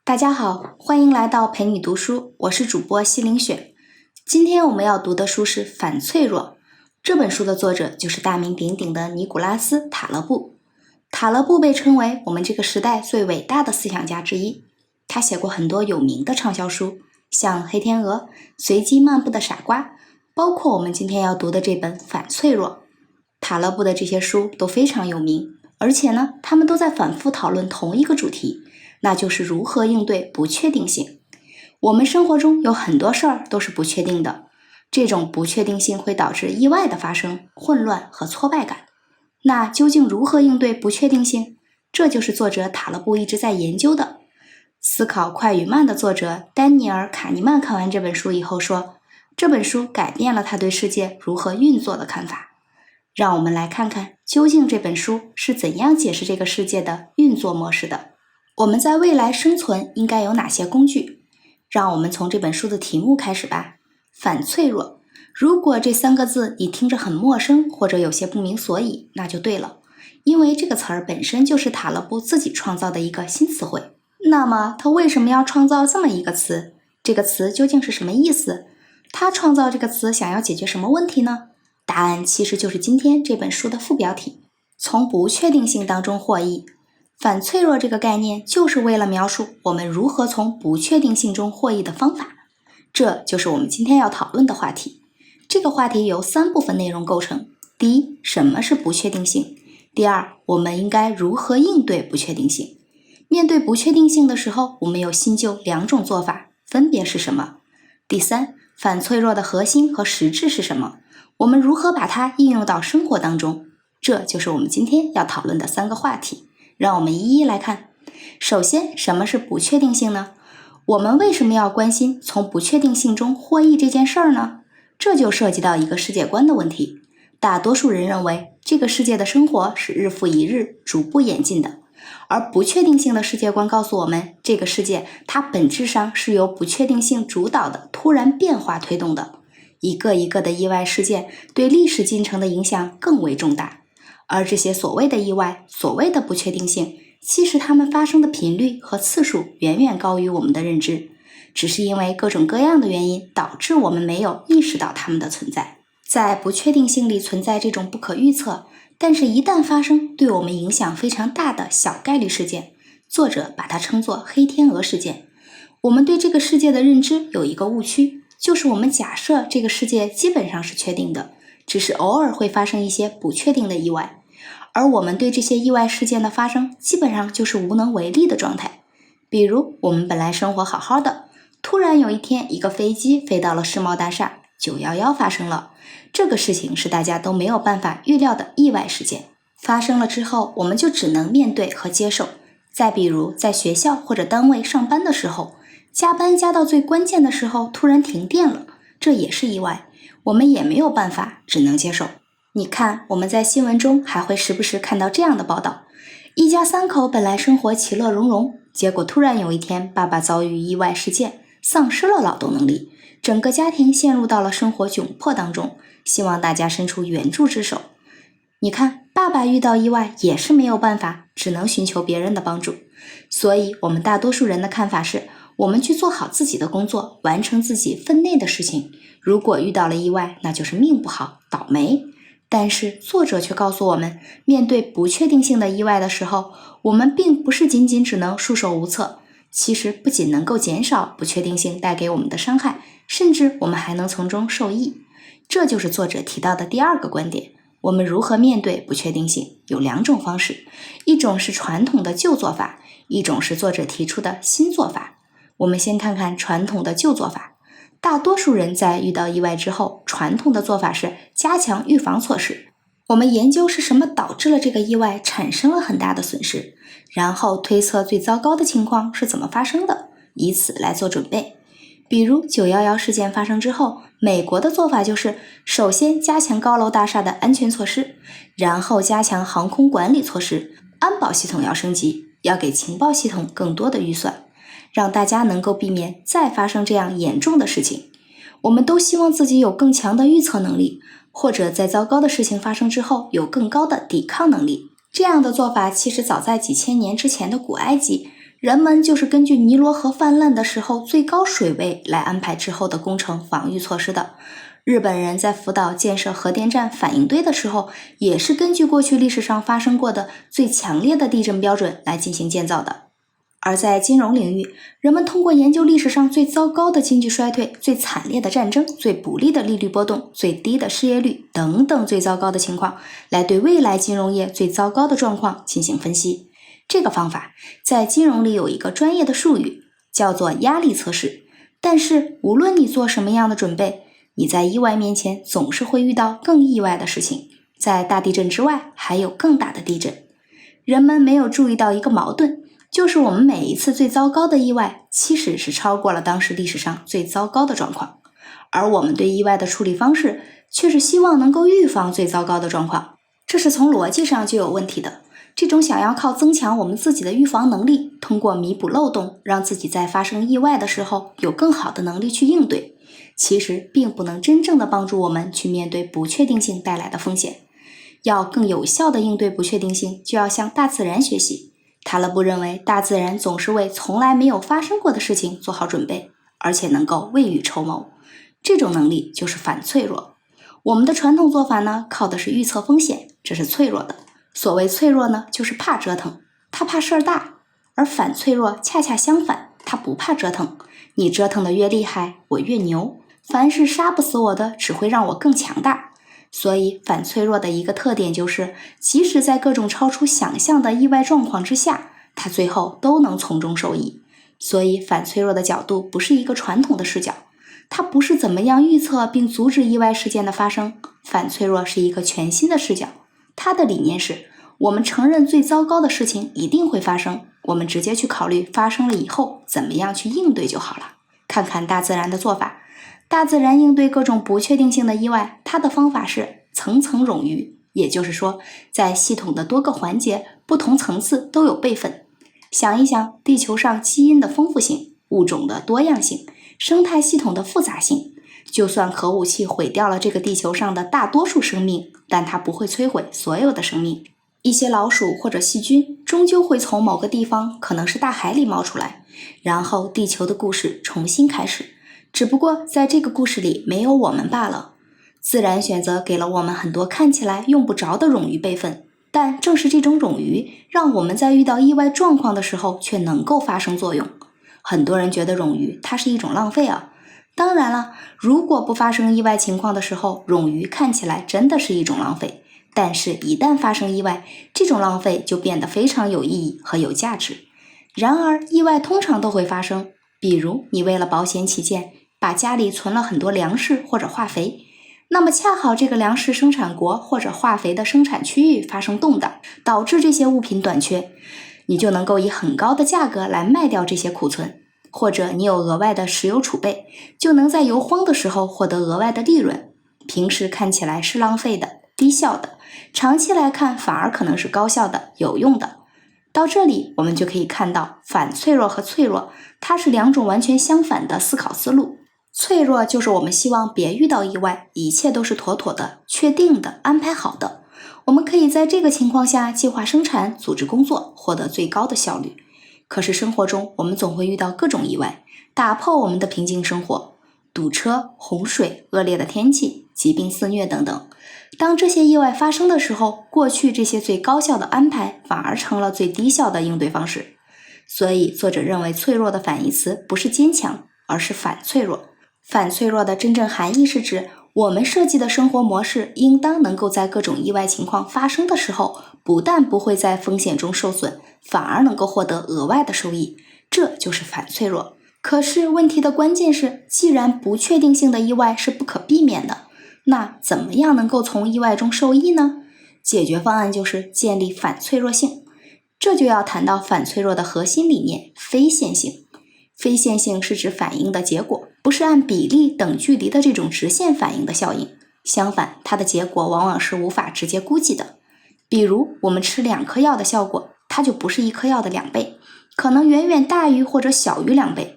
大家好，欢迎来到陪你读书，我是主播西林雪。今天我们要读的书是《反脆弱》，这本书的作者就是大名鼎鼎的尼古拉斯·塔勒布。塔勒布被称为我们这个时代最伟大的思想家之一，他写过很多有名的畅销书，像《黑天鹅》、《随机漫步的傻瓜》，包括我们今天要读的这本《反脆弱》。塔勒布的这些书都非常有名，而且呢，他们都在反复讨论同一个主题，那就是如何应对不确定性。我们生活中有很多事儿都是不确定的，这种不确定性会导致意外的发生、混乱和挫败感。那究竟如何应对不确定性？这就是作者塔勒布一直在研究的。思考快与慢的作者丹尼尔·卡尼曼看完这本书以后说，这本书改变了他对世界如何运作的看法。让我们来看看究竟这本书是怎样解释这个世界的运作模式的。我们在未来生存应该有哪些工具？让我们从这本书的题目开始吧。反脆弱。如果这3个字你听着很陌生，或者有些不明所以，那就对了，因为这个词儿本身就是塔勒布自己创造的一个新词汇。那么他为什么要创造这么一个词？这个词究竟是什么意思？他创造这个词想要解决什么问题呢？答案其实就是今天这本书的副标题：从不确定性当中获益。反脆弱这个概念就是为了描述我们如何从不确定性中获益的方法。这就是我们今天要讨论的话题。这个话题由3部分内容构成。第一，什么是不确定性？第二，我们应该如何应对不确定性？面对不确定性的时候，我们有新旧2种做法，分别是什么？第三，反脆弱的核心和实质是什么？我们如何把它应用到生活当中？这就是我们今天要讨论的3个话题。让我们一一来看。首先，什么是不确定性呢？我们为什么要关心从不确定性中获益这件事儿呢？这就涉及到一个世界观的问题。大多数人认为这个世界的生活是日复一日逐步演进的，而不确定性的世界观告诉我们，这个世界它本质上是由不确定性主导的突然变化推动的，一个一个的意外事件对历史进程的影响更为重大。而这些所谓的意外，所谓的不确定性，其实它们发生的频率和次数远远高于我们的认知，只是因为各种各样的原因导致我们没有意识到它们的存在。在不确定性里存在这种不可预测，但是一旦发生对我们影响非常大的小概率事件，作者把它称作黑天鹅事件。我们对这个世界的认知有一个误区，就是我们假设这个世界基本上是确定的，只是偶尔会发生一些不确定的意外，而我们对这些意外事件的发生基本上就是无能为力的状态。比如我们本来生活好好的，突然有一天一个飞机飞到了世贸大厦，911发生了，这个事情是大家都没有办法预料的意外事件。发生了之后，我们就只能面对和接受。再比如在学校或者单位上班的时候，加班加到最关键的时候突然停电了，这也是意外，我们也没有办法，只能接受。你看，我们在新闻中还会时不时看到这样的报道，一家3口本来生活其乐融融，结果突然有一天爸爸遭遇意外事件，丧失了劳动能力，整个家庭陷入到了生活窘迫当中，希望大家伸出援助之手。你看，爸爸遇到意外也是没有办法，只能寻求别人的帮助。所以我们大多数人的看法是，我们去做好自己的工作，完成自己分内的事情，如果遇到了意外，那就是命不好，倒霉。但是作者却告诉我们，面对不确定性的意外的时候，我们并不是仅仅只能束手无策，其实不仅能够减少不确定性带给我们的伤害，甚至我们还能从中受益。这就是作者提到的第2个观点。我们如何面对不确定性？有2种方式，一种是传统的旧做法，一种是作者提出的新做法。我们先看看传统的旧做法。大多数人在遇到意外之后，传统的做法是加强预防措施。我们研究是什么导致了这个意外产生了很大的损失，然后推测最糟糕的情况是怎么发生的，以此来做准备。比如911事件发生之后，美国的做法就是首先加强高楼大厦的安全措施，然后加强航空管理措施，安保系统要升级，要给情报系统更多的预算，让大家能够避免再发生这样严重的事情。我们都希望自己有更强的预测能力，或者在糟糕的事情发生之后有更高的抵抗能力。这样的做法其实早在几千年之前的古埃及，人们就是根据尼罗河泛滥的时候最高水位来安排之后的工程防御措施的。日本人在福岛建设核电站反应堆的时候，也是根据过去历史上发生过的最强烈的地震标准来进行建造的。而在金融领域，人们通过研究历史上最糟糕的经济衰退、最惨烈的战争、最不利的利率波动、最低的失业率等等最糟糕的情况，来对未来金融业最糟糕的状况进行分析。这个方法在金融里有一个专业的术语，叫做压力测试。但是无论你做什么样的准备，你在意外面前总是会遇到更意外的事情。在大地震之外，还有更大的地震。人们没有注意到一个矛盾，就是我们每一次最糟糕的意外，其实是超过了当时历史上最糟糕的状况，而我们对意外的处理方式，却是希望能够预防最糟糕的状况。这是从逻辑上就有问题的。这种想要靠增强我们自己的预防能力，通过弥补漏洞，让自己在发生意外的时候有更好的能力去应对，其实并不能真正的帮助我们去面对不确定性带来的风险。要更有效的应对不确定性，就要向大自然学习。塔勒布认为，大自然总是为从来没有发生过的事情做好准备，而且能够未雨绸缪。这种能力就是反脆弱。我们的传统做法呢，靠的是预测风险，这是脆弱的。所谓脆弱呢，就是怕折腾，他怕事儿大。而反脆弱恰恰相反，他不怕折腾。你折腾的越厉害，我越牛。凡是杀不死我的，只会让我更强大。所以反脆弱的一个特点就是，即使在各种超出想象的意外状况之下，它最后都能从中受益。所以反脆弱的角度不是一个传统的视角，它不是怎么样预测并阻止意外事件的发生。反脆弱是一个全新的视角，它的理念是，我们承认最糟糕的事情一定会发生，我们直接去考虑发生了以后怎么样去应对就好了。看看大自然的做法，大自然应对各种不确定性的意外，它的方法是层层冗余，也就是说，在系统的多个环节、不同层次都有备份。想一想，地球上基因的丰富性、物种的多样性、生态系统的复杂性，就算核武器毁掉了这个地球上的大多数生命，但它不会摧毁所有的生命。一些老鼠或者细菌终究会从某个地方，可能是大海里冒出来，然后地球的故事重新开始。只不过在这个故事里没有我们罢了。自然选择给了我们很多看起来用不着的冗余备份，但正是这种冗余，让我们在遇到意外状况的时候却能够发生作用。很多人觉得冗余它是一种浪费啊。当然了，如果不发生意外情况的时候，冗余看起来真的是一种浪费。但是一旦发生意外，这种浪费就变得非常有意义和有价值。然而意外通常都会发生，比如你为了保险起见，把家里存了很多粮食或者化肥，那么恰好这个粮食生产国或者化肥的生产区域发生动荡，导致这些物品短缺，你就能够以很高的价格来卖掉这些库存。或者你有额外的石油储备，就能在油荒的时候获得额外的利润。平时看起来是浪费的、低效的，长期来看反而可能是高效的、有用的。到这里我们就可以看到，反脆弱和脆弱，它是两种完全相反的思考思路。脆弱就是我们希望别遇到意外，一切都是妥妥的、确定的、安排好的。我们可以在这个情况下计划生产、组织工作，获得最高的效率。可是生活中我们总会遇到各种意外，打破我们的平静生活，堵车、洪水、恶劣的天气、疾病肆虐等等。当这些意外发生的时候，过去这些最高效的安排反而成了最低效的应对方式。所以作者认为脆弱的反义词不是坚强，而是反脆弱。反脆弱的真正含义是指，我们设计的生活模式应当能够在各种意外情况发生的时候，不但不会在风险中受损，反而能够获得额外的收益，这就是反脆弱。可是问题的关键是，既然不确定性的意外是不可避免的，那怎么样能够从意外中受益呢？解决方案就是建立反脆弱性。这就要谈到反脆弱的核心理念——非线性。非线性是指反应的结果不是按比例等距离的这种直线反应的效应，相反，它的结果往往是无法直接估计的。比如我们吃2颗药的效果，它就不是1颗药的2倍，可能远远大于或者小于2倍。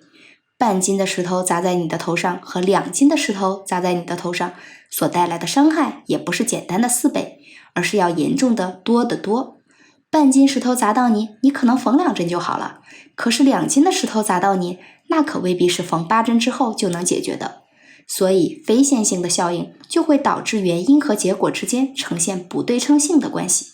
半斤的石头砸在你的头上和2斤的石头砸在你的头上，所带来的伤害也不是简单的4倍，而是要严重的多得多。半斤石头砸到你，你可能缝2针就好了。可是2斤的石头砸到你，那可未必是缝8针之后就能解决的。所以非线性的效应就会导致原因和结果之间呈现不对称性的关系。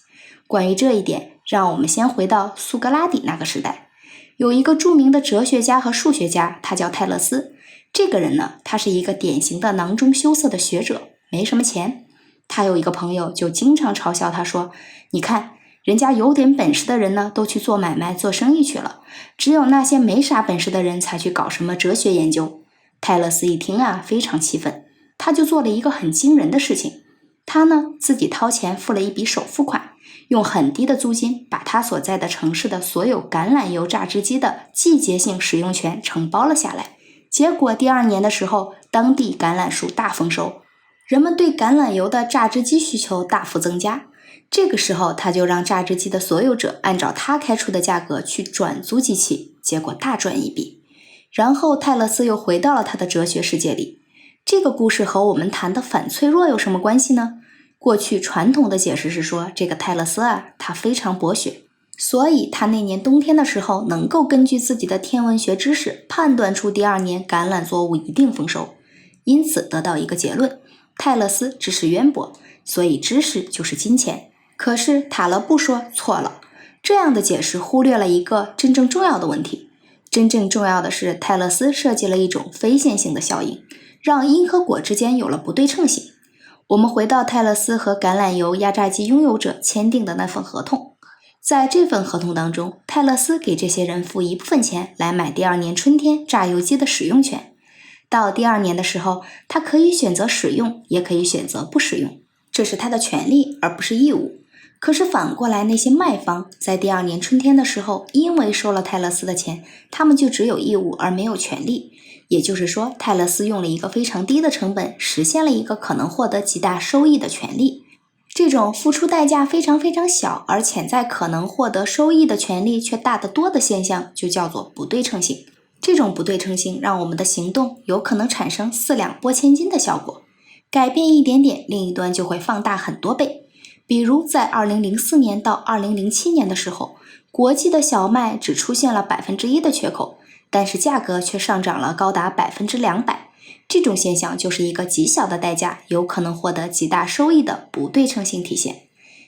关于这一点，让我们先回到苏格拉底那个时代。有一个著名的哲学家和数学家，他叫泰勒斯。这个人呢，他是一个典型的囊中羞涩的学者，没什么钱。他有一个朋友就经常嘲笑他说，你看人家有点本事的人呢，都去做买卖做生意去了，只有那些没啥本事的人才去搞什么哲学研究。泰勒斯一听啊，非常气愤，他就做了一个很惊人的事情。他呢，自己掏钱付了一笔首付款，用很低的租金把他所在的城市的所有橄榄油榨汁机的季节性使用权承包了下来。结果第2年的时候，当地橄榄树大丰收，人们对橄榄油的榨汁机需求大幅增加。这个时候，他就让榨汁机的所有者按照他开出的价格去转租机器，结果大赚一笔。然后泰勒斯又回到了他的哲学世界里。这个故事和我们谈的反脆弱有什么关系呢？过去传统的解释是说，这个泰勒斯啊，他非常博学，所以他那年冬天的时候能够根据自己的天文学知识判断出第2年橄榄作物一定丰收，因此得到一个结论，泰勒斯知识渊博，所以知识就是金钱。可是塔勒布说错了，这样的解释忽略了一个真正重要的问题。真正重要的是，泰勒斯设计了一种非线性的效应，让因和果之间有了不对称性。我们回到泰勒斯和橄榄油压榨机拥有者签订的那份合同，在这份合同当中，泰勒斯给这些人付一部分钱来买第2年春天榨油机的使用权。到第2年的时候，他可以选择使用，也可以选择不使用，这是他的权利，而不是义务。可是反过来，那些卖方在第2年春天的时候，因为收了泰勒斯的钱，他们就只有义务而没有权利。也就是说，泰勒斯用了一个非常低的成本，实现了一个可能获得极大收益的权利。这种付出代价非常非常小，而潜在可能获得收益的权利却大得多的现象，就叫做不对称性。这种不对称性让我们的行动有可能产生4两拨千斤的效果，改变一点点，另一端就会放大很多倍。比如在2004年到2007年的时候，国际的小麦只出现了 1% 的缺口，但是价格却上涨了高达 200%。这种现象就是一个极小的代价有可能获得极大收益的不对称性体现。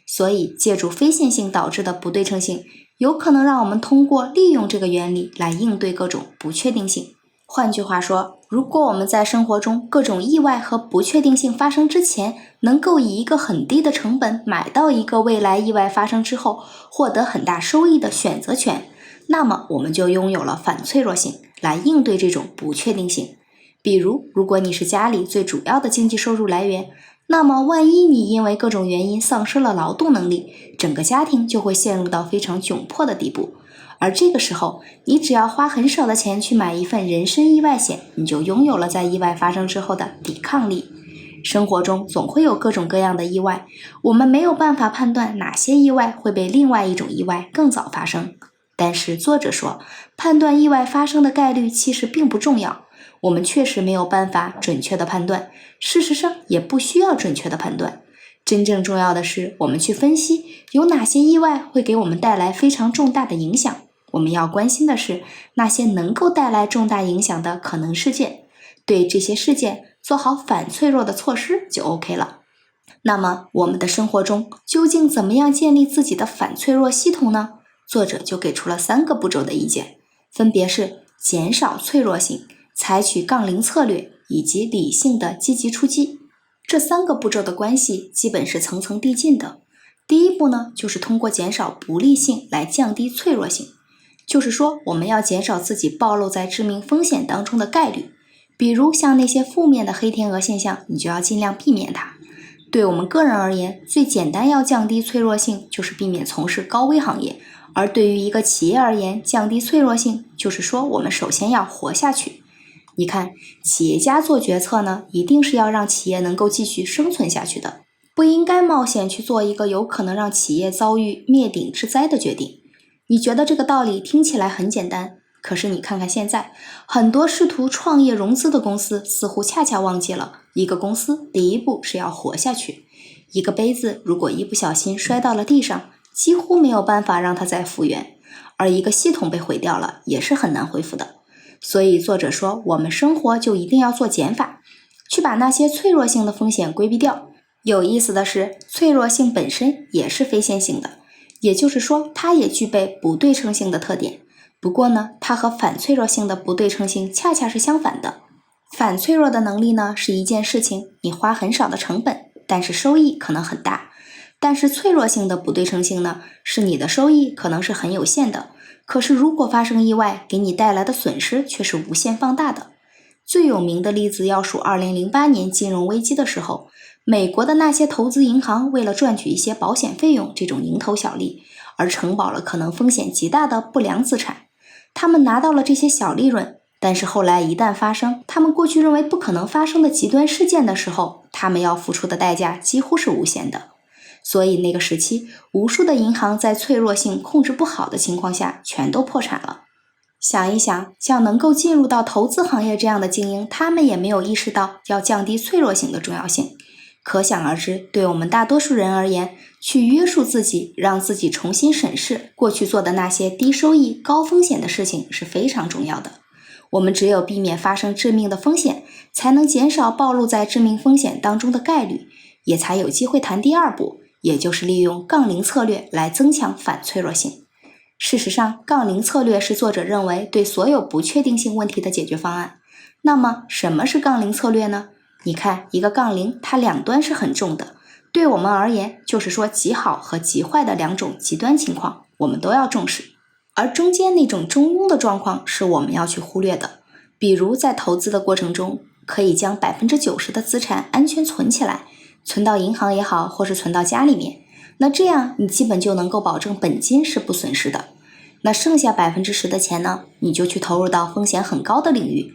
所以借助非线性导致的不对称性，有可能让我们通过利用这个原理来应对各种不确定性。换句话说，如果我们在生活中各种意外和不确定性发生之前，能够以一个很低的成本买到一个未来意外发生之后获得很大收益的选择权，那么我们就拥有了反脆弱性来应对这种不确定性。比如，如果你是家里最主要的经济收入来源，那么万一你因为各种原因丧失了劳动能力，整个家庭就会陷入到非常窘迫的地步。而这个时候，你只要花很少的钱去买一份人身意外险，你就拥有了在意外发生之后的抵抗力。生活中总会有各种各样的意外，我们没有办法判断哪些意外会被另外一种意外更早发生。但是作者说，判断意外发生的概率其实并不重要，我们确实没有办法准确的判断，事实上也不需要准确的判断。真正重要的是，我们去分析有哪些意外会给我们带来非常重大的影响。我们要关心的是那些能够带来重大影响的可能事件，对这些事件做好反脆弱的措施就 OK 了。那么我们的生活中究竟怎么样建立自己的反脆弱系统呢？作者就给出了3个步骤的意见，分别是减少脆弱性、采取杠铃策略以及理性的积极出击。这3个步骤的关系基本是层层递进的。第一步呢，就是通过减少不利性来降低脆弱性，就是说我们要减少自己暴露在致命风险当中的概率。比如像那些负面的黑天鹅现象，你就要尽量避免它。对我们个人而言，最简单要降低脆弱性就是避免从事高危行业，而对于一个企业而言，降低脆弱性就是说我们首先要活下去。你看，企业家做决策呢，一定是要让企业能够继续生存下去的，不应该冒险去做一个有可能让企业遭遇灭顶之灾的决定。你觉得这个道理听起来很简单，可是你看看现在，很多试图创业融资的公司似乎恰恰忘记了，一个公司第一步是要活下去。一个杯子如果一不小心摔到了地上，几乎没有办法让它再复原，而一个系统被毁掉了，也是很难恢复的。所以作者说，我们生活就一定要做减法，去把那些脆弱性的风险规避掉。有意思的是，脆弱性本身也是非线性的，也就是说，它也具备不对称性的特点。不过呢，它和反脆弱性的不对称性恰恰是相反的。反脆弱的能力呢，是一件事情，你花很少的成本，但是收益可能很大。但是脆弱性的不对称性呢，是你的收益可能是很有限的，可是如果发生意外，给你带来的损失却是无限放大的。最有名的例子要数2008年金融危机的时候，美国的那些投资银行为了赚取一些保险费用这种蝇头小利，而承保了可能风险极大的不良资产。他们拿到了这些小利润，但是后来一旦发生他们过去认为不可能发生的极端事件的时候，他们要付出的代价几乎是无限的。所以那个时期，无数的银行在脆弱性控制不好的情况下全都破产了。想一想，像能够进入到投资行业这样的精英，他们也没有意识到要降低脆弱性的重要性。可想而知，对我们大多数人而言，去约束自己，让自己重新审视过去做的那些低收益、高风险的事情是非常重要的。我们只有避免发生致命的风险，才能减少暴露在致命风险当中的概率，也才有机会谈第二步，也就是利用杠铃策略来增强反脆弱性。事实上，杠铃策略是作者认为对所有不确定性问题的解决方案。那么，什么是杠铃策略呢？你看，一个杠铃，它两端是很重的，对我们而言，就是说极好和极坏的两种极端情况，我们都要重视。而中间那种中庸的状况是我们要去忽略的。比如在投资的过程中，可以将90%的资产安全存起来，存到银行也好，或是存到家里面。那这样你基本就能够保证本金是不损失的。那剩下10%的钱呢，你就去投入到风险很高的领域，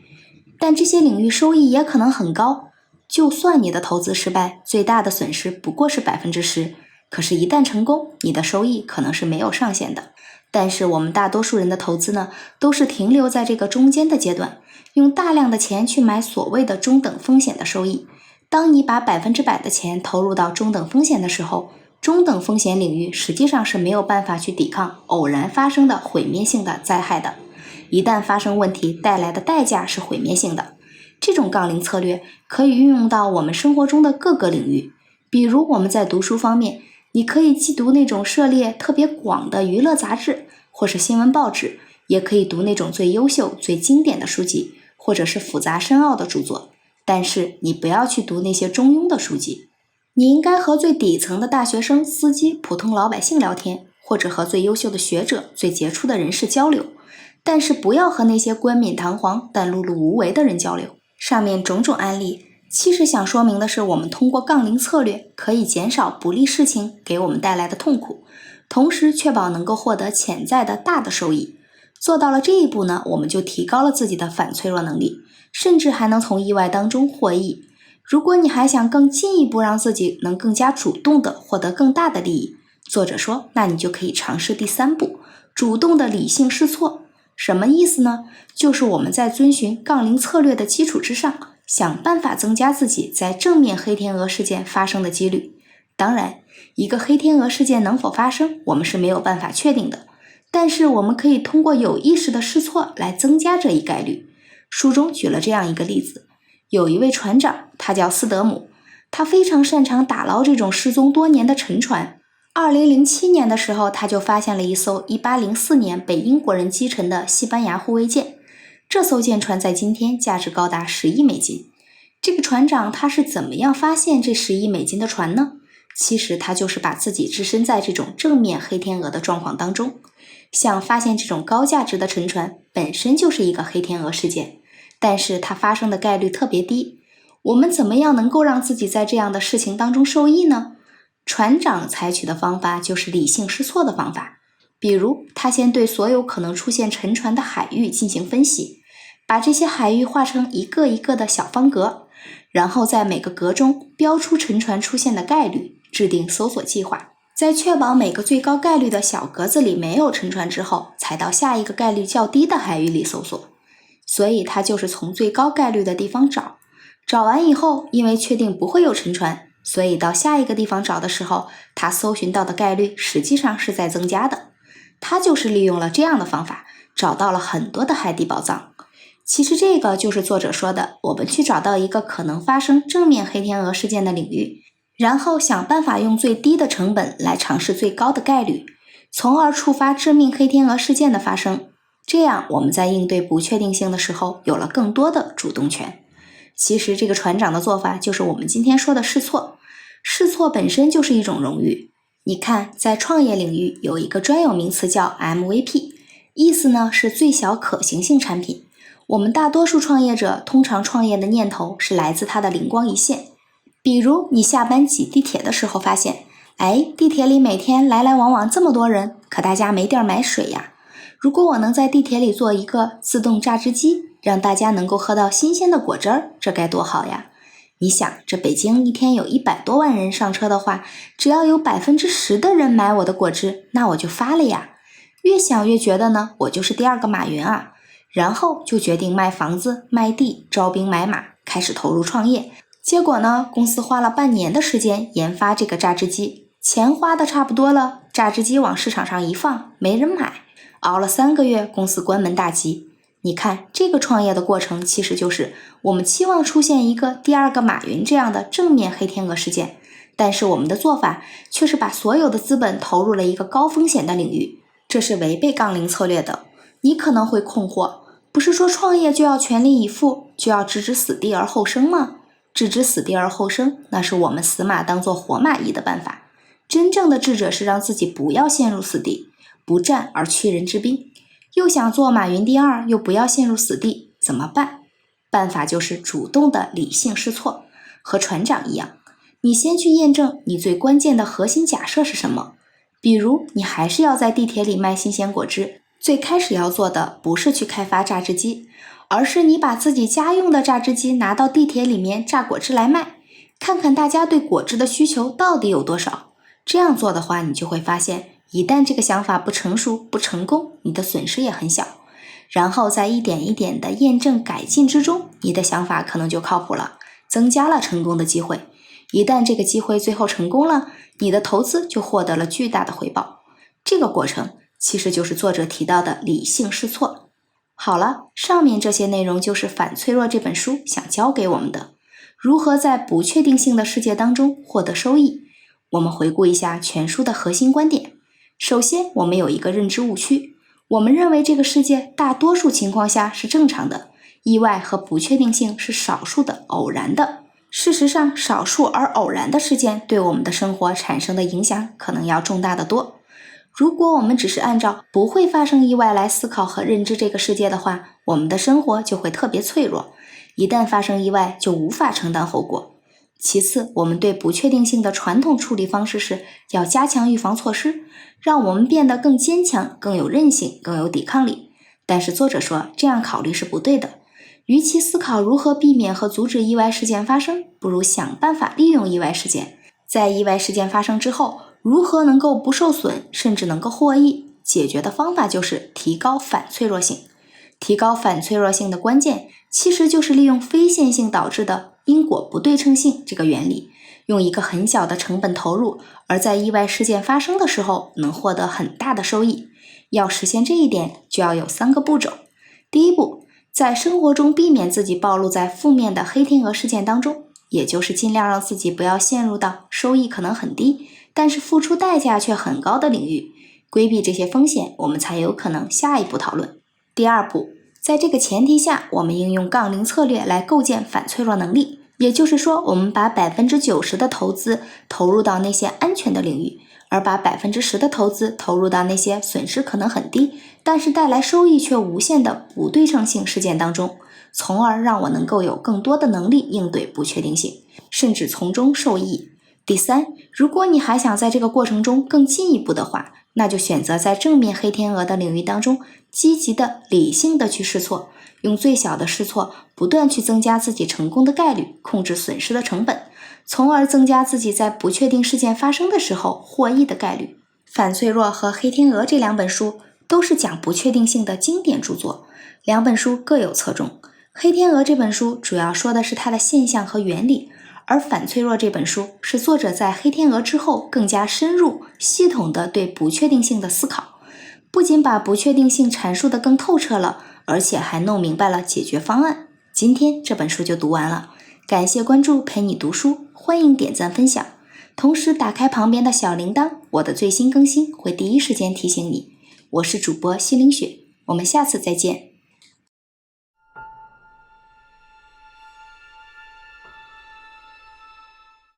但这些领域收益也可能很高。就算你的投资失败，最大的损失不过是10%，可是一旦成功，你的收益可能是没有上限的。但是我们大多数人的投资呢，都是停留在这个中间的阶段，用大量的钱去买所谓的中等风险的收益。当你把100%的钱投入到中等风险的时候，中等风险领域实际上是没有办法去抵抗偶然发生的毁灭性的灾害的。一旦发生问题，带来的代价是毁灭性的。这种杠铃策略可以运用到我们生活中的各个领域。比如我们在读书方面，你可以既读那种涉猎特别广的娱乐杂志或是新闻报纸，也可以读那种最优秀最经典的书籍，或者是复杂深奥的著作。但是你不要去读那些中庸的书籍，你应该和最底层的大学生、司机、普通老百姓聊天，或者和最优秀的学者、最杰出的人士交流，但是不要和那些冠冕堂皇但碌碌无为的人交流。上面种种案例其实想说明的是，我们通过杠铃策略可以减少不利事情给我们带来的痛苦，同时确保能够获得潜在的大的收益。做到了这一步呢，我们就提高了自己的反脆弱能力，甚至还能从意外当中获益。如果你还想更进一步让自己能更加主动地获得更大的利益，作者说，那你就可以尝试第3步，主动的理性试错。什么意思呢？就是我们在遵循杠铃策略的基础之上，想办法增加自己在正面黑天鹅事件发生的几率。当然，一个黑天鹅事件能否发生，我们是没有办法确定的，但是我们可以通过有意识的试错来增加这一概率。书中举了这样一个例子，有一位船长，他叫斯德姆，他非常擅长打捞这种失踪多年的沉船。2007年的时候，他就发现了一艘1804年被英国人击沉的西班牙护卫舰。这艘舰船在今天价值高达10亿美金。这个船长他是怎么样发现这10亿美金的船呢？其实他就是把自己置身在这种正面黑天鹅的状况当中。像发现这种高价值的沉船本身就是一个黑天鹅事件，但是它发生的概率特别低。我们怎么样能够让自己在这样的事情当中受益呢？船长采取的方法就是理性试错的方法。比如他先对所有可能出现沉船的海域进行分析，把这些海域画成一个一个的小方格，然后在每个格中标出沉船出现的概率，制定搜索计划。在确保每个最高概率的小格子里没有沉船之后，才到下一个概率较低的海域里搜索。所以他就是从最高概率的地方找完以后，因为确定不会有沉船，所以到下一个地方找的时候，它搜寻到的概率实际上是在增加的。它就是利用了这样的方法，找到了很多的海底宝藏。其实这个就是作者说的，我们去找到一个可能发生正面黑天鹅事件的领域，然后想办法用最低的成本来尝试最高的概率，从而触发致命黑天鹅事件的发生。这样我们在应对不确定性的时候有了更多的主动权。其实这个船长的做法就是我们今天说的试错，试错本身就是一种荣誉。你看，在创业领域有一个专有名词叫 MVP， 意思呢是最小可行性产品。我们大多数创业者通常创业的念头是来自他的灵光一现，比如你下班挤地铁的时候发现，地铁里每天来来往往这么多人，可大家没地儿买水呀。如果我能在地铁里做一个自动榨汁机，让大家能够喝到新鲜的果汁儿，这该多好呀。你想，这北京一天有100多万人上车的话，只要有10%的人买我的果汁，那我就发了呀。越想越觉得呢，我就是第2个马云啊。然后就决定卖房子、卖地、招兵买马，开始投入创业。结果呢，公司花了半年的时间研发这个榨汁机，钱花的差不多了，榨汁机往市场上一放，没人买。熬了3个月，公司关门大吉。你看，这个创业的过程其实就是我们期望出现一个第2个马云这样的正面黑天鹅事件，但是我们的做法却是把所有的资本投入了一个高风险的领域，这是违背杠铃策略的。你可能会困惑，不是说创业就要全力以赴，就要置之死地而后生吗？置之死地而后生，那是我们死马当作活马医的办法。真正的智者是让自己不要陷入死地，不战而屈人之兵。又想做马云第2，又不要陷入死地，怎么办？办法就是主动的理性试错，和船长一样，你先去验证你最关键的核心假设是什么。比如你还是要在地铁里卖新鲜果汁，最开始要做的不是去开发榨汁机，而是你把自己家用的榨汁机拿到地铁里面榨果汁来卖，看看大家对果汁的需求到底有多少。这样做的话，你就会发现，一旦这个想法不成熟、不成功，你的损失也很小。然后在一点一点的验证改进之中，你的想法可能就靠谱了，增加了成功的机会。一旦这个机会最后成功了，你的投资就获得了巨大的回报。这个过程其实就是作者提到的理性试错。好了，上面这些内容就是《反脆弱》这本书想教给我们的，如何在不确定性的世界当中获得收益。我们回顾一下全书的核心观点。首先，我们有一个认知误区，我们认为这个世界大多数情况下是正常的，意外和不确定性是少数的、偶然的。事实上，少数而偶然的事件对我们的生活产生的影响可能要重大得多。如果我们只是按照不会发生意外来思考和认知这个世界的话，我们的生活就会特别脆弱，一旦发生意外就无法承担后果。其次，我们对不确定性的传统处理方式是要加强预防措施，让我们变得更坚强、更有韧性、更有抵抗力。但是作者说，这样考虑是不对的。与其思考如何避免和阻止意外事件发生，不如想办法利用意外事件。在意外事件发生之后，如何能够不受损，甚至能够获益？解决的方法就是提高反脆弱性。提高反脆弱性的关键，其实就是利用非线性导致的因果不对称性这个原理，用一个很小的成本投入，而在意外事件发生的时候能获得很大的收益。要实现这一点，就要有3个步骤。第一步，在生活中避免自己暴露在负面的黑天鹅事件当中，也就是尽量让自己不要陷入到收益可能很低，但是付出代价却很高的领域。规避这些风险，我们才有可能下一步讨论。第二步，在这个前提下，我们应用杠铃策略来构建反脆弱能力，也就是说，我们把90%的投资投入到那些安全的领域，而把10%的投资投入到那些损失可能很低，但是带来收益却无限的不对称性事件当中，从而让我能够有更多的能力应对不确定性，甚至从中受益。第三，如果你还想在这个过程中更进一步的话，那就选择在正面黑天鹅的领域当中，积极的、理性的去试错，用最小的试错不断去增加自己成功的概率，控制损失的成本，从而增加自己在不确定事件发生的时候获益的概率。反脆弱和黑天鹅这2本书都是讲不确定性的经典著作，2本书各有侧重。黑天鹅这本书主要说的是它的现象和原理，而《反脆弱》这本书是作者在《黑天鹅》之后更加深入、系统的对不确定性的思考，不仅把不确定性阐述得更透彻了，而且还弄明白了解决方案。今天这本书就读完了，感谢关注陪你读书，欢迎点赞分享，同时打开旁边的小铃铛，我的最新更新会第一时间提醒你。我是主播西林雪，我们下次再见。